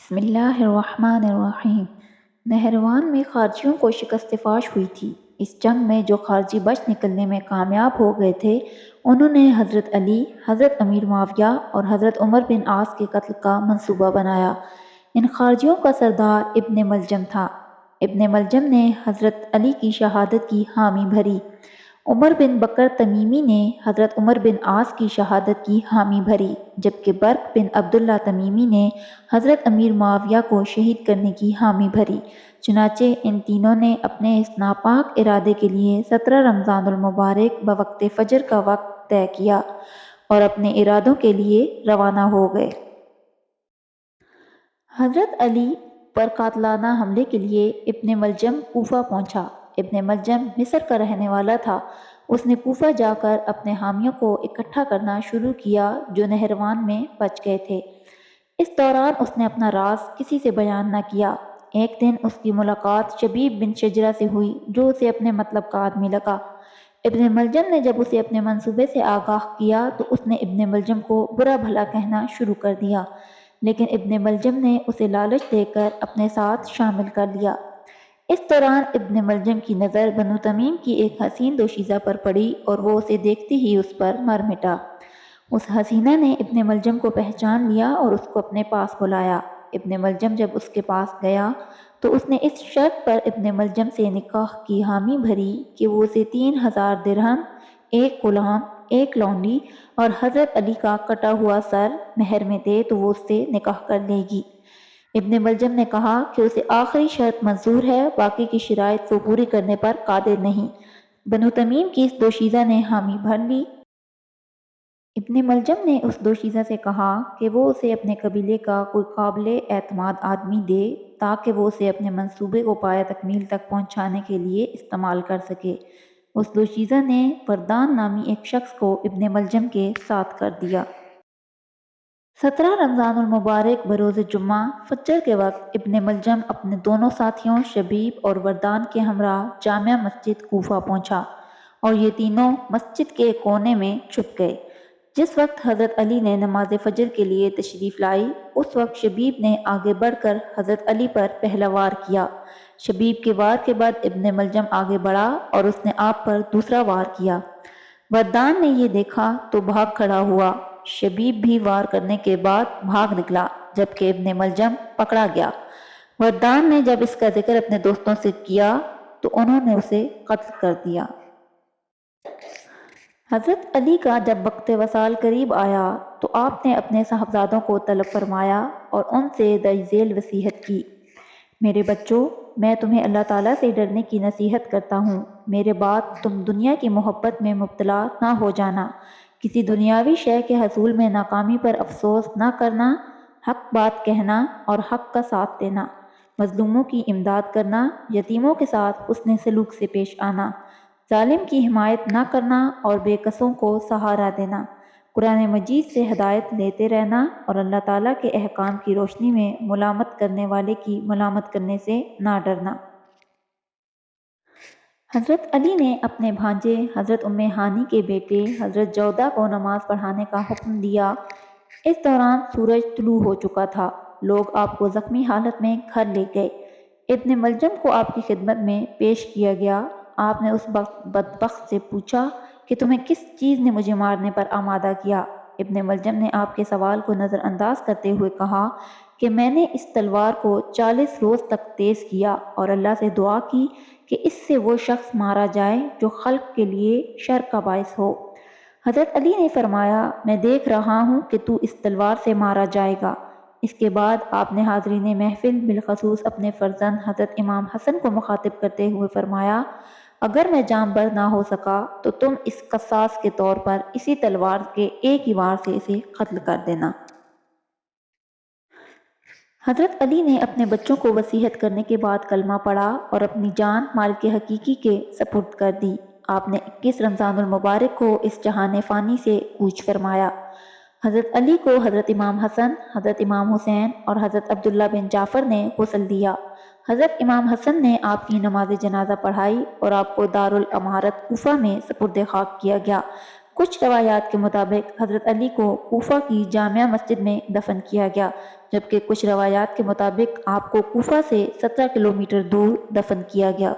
بسم اللہ الرحمن الرحیم۔ نہروان میں خارجیوں کو شکست فاش ہوئی تھی۔ اس جنگ میں جو خارجی بچ نکلنے میں کامیاب ہو گئے تھے انہوں نے حضرت علی، حضرت امیر معاویہ اور حضرت عمر بن عاص کے قتل کا منصوبہ بنایا۔ ان خارجیوں کا سردار ابن ملجم تھا۔ ابن ملجم نے حضرت علی کی شہادت کی حامی بھری۔ عمر بن بکر تمیمی نے حضرت عمر بن عاص کی شہادت کی حامی بھری، جبکہ برق بن عبداللہ تمیمی نے حضرت امیر معاویہ کو شہید کرنے کی حامی بھری۔ چنانچہ ان تینوں نے اپنے اس ناپاک ارادے کے لیے 17 رمضان المبارک بوقت فجر کا وقت طے کیا اور اپنے ارادوں کے لیے روانہ ہو گئے۔ حضرت علی پر قاتلانہ حملے کے لیے ابن ملجم کوفہ پہنچا۔ ابن ملجم مصر کا رہنے والا تھا۔ اس نے کوفہ جا کر اپنے حامیوں کو اکٹھا کرنا شروع کیا جو نہروان میں بچ گئے تھے۔ اس دوران اس نے اپنا راز کسی سے بیان نہ کیا۔ ایک دن اس کی ملاقات شبیب بن شجرہ سے ہوئی جو اسے اپنے مطلب کا آدمی لگا۔ ابن ملجم نے جب اسے اپنے منصوبے سے آگاہ کیا تو اس نے ابن ملجم کو برا بھلا کہنا شروع کر دیا، لیکن ابن ملجم نے اسے لالچ دے کر اپنے ساتھ شامل کر لیا۔ اس دوران ابن ملجم کی نظر بنو تمیم کی ایک حسین دوشیزہ پر پڑی اور وہ اسے دیکھتے ہی اس پر مر مٹا۔ اس حسینہ نے ابن ملجم کو پہچان لیا اور اس کو اپنے پاس بلایا۔ ابن ملجم جب اس کے پاس گیا تو اس نے اس شرط پر ابن ملجم سے نکاح کی حامی بھری کہ وہ اسے 3000 درہم، ایک غلام، ایک لونڈی اور حضرت علی کا کٹا ہوا سر مہر میں دے تو وہ اس سے نکاح کر لے گی۔ ابن ملجم نے کہا کہ اسے آخری شرط منظور ہے، باقی کی شرائط وہ پوری کرنے پر قادر نہیں۔ بنو تمیم کی اس دوشیزہ نے حامی بھر لی۔ ابن ملجم نے اس دوشیزہ سے کہا کہ وہ اسے اپنے قبیلے کا کوئی قابل اعتماد آدمی دے تاکہ وہ اسے اپنے منصوبے کو پایہ تکمیل تک پہنچانے کے لیے استعمال کر سکے۔ اس دوشیزہ نے وردان نامی ایک شخص کو ابن ملجم کے ساتھ کر دیا۔ 17 رمضان المبارک بروز جمعہ فجر کے وقت ابن ملجم اپنے دونوں ساتھیوں شبیب اور وردان کے ہمراہ جامع مسجد کوفہ پہنچا اور یہ تینوں مسجد کے ایک کونے میں چھپ گئے۔ جس وقت حضرت علی نے نماز فجر کے لیے تشریف لائی اس وقت شبیب نے آگے بڑھ کر حضرت علی پر پہلا وار کیا۔ شبیب کے وار کے بعد ابن ملجم آگے بڑھا اور اس نے آپ پر دوسرا وار کیا۔ وردان نے یہ دیکھا تو بھاگ کھڑا ہوا۔ شبیب بھی وار کرنے کے بعد بھاگ نکلا جبکہ ابن ملجم پکڑا گیا۔ وردان نے جب اس کا ذکر اپنے دوستوں سے کیا تو انہوں نے اسے قتل کر دیا۔ حضرت علی کا جب وقت وصال قریب آیا تو آپ نے اپنے صاحبزادوں کو طلب فرمایا اور ان سے درج ذیل وصیت کی: میرے بچوں، میں تمہیں اللہ تعالیٰ سے ڈرنے کی نصیحت کرتا ہوں۔ میرے بعد تم دنیا کی محبت میں مبتلا نہ ہو جانا، کسی دنیاوی شے کے حصول میں ناکامی پر افسوس نہ کرنا، حق بات کہنا اور حق کا ساتھ دینا، مظلوموں کی امداد کرنا، یتیموں کے ساتھ حسن سلوک سے پیش آنا، ظالم کی حمایت نہ کرنا اور بے کسوں کو سہارا دینا، قرآن مجید سے ہدایت لیتے رہنا اور اللہ تعالیٰ کے احکام کی روشنی میں ملامت کرنے والے کی ملامت کرنے سے نہ ڈرنا۔ حضرت علی نے اپنے بھانجے حضرت ام ہانی کے بیٹے حضرت جودہ کو نماز پڑھانے کا حکم دیا۔ اس دوران سورج طلوع ہو چکا تھا۔ لوگ آپ کو زخمی حالت میں گھر لے گئے۔ ابن ملجم کو آپ کی خدمت میں پیش کیا گیا۔ آپ نے اس بدبخت سے پوچھا کہ تمہیں کس چیز نے مجھے مارنے پر آمادہ کیا؟ ابن ملجم نے آپ کے سوال کو نظر انداز کرتے ہوئے کہا کہ میں نے اس تلوار کو 40 روز تک تیز کیا اور اللہ سے دعا کی کہ اس سے وہ شخص مارا جائے جو خلق کے لیے شر کا باعث ہو۔ حضرت علی نے فرمایا، میں دیکھ رہا ہوں کہ تو اس تلوار سے مارا جائے گا۔ اس کے بعد آپ نے حاضرین محفل بالخصوص اپنے فرزند حضرت امام حسن کو مخاطب کرتے ہوئے فرمایا، اگر میں جاں بر نہ ہو سکا تو تم اس قصاص کے طور پر اسی تلوار کے ایک ہی وار سے اسے قتل کر دینا۔ حضرت علی نے اپنے بچوں کو وصیت کرنے کے بعد کلمہ پڑھا اور اپنی جان مالک حقیقی کے سپرد کر دی۔ آپ نے 21 رمضان المبارک کو اس جہان فانی سے کوچ فرمایا۔ حضرت علی کو حضرت امام حسن، حضرت امام حسین اور حضرت عبداللہ بن جعفر نے غسل دیا۔ حضرت امام حسن نے آپ کی نماز جنازہ پڑھائی اور آپ کو دارالامارت کوفہ میں سپرد خاک کیا گیا۔ کچھ روایات کے مطابق حضرت علی کو کوفہ کی جامع مسجد میں دفن کیا گیا، جبکہ کچھ روایات کے مطابق آپ کو کوفہ سے 17 کلومیٹر دور دفن کیا گیا۔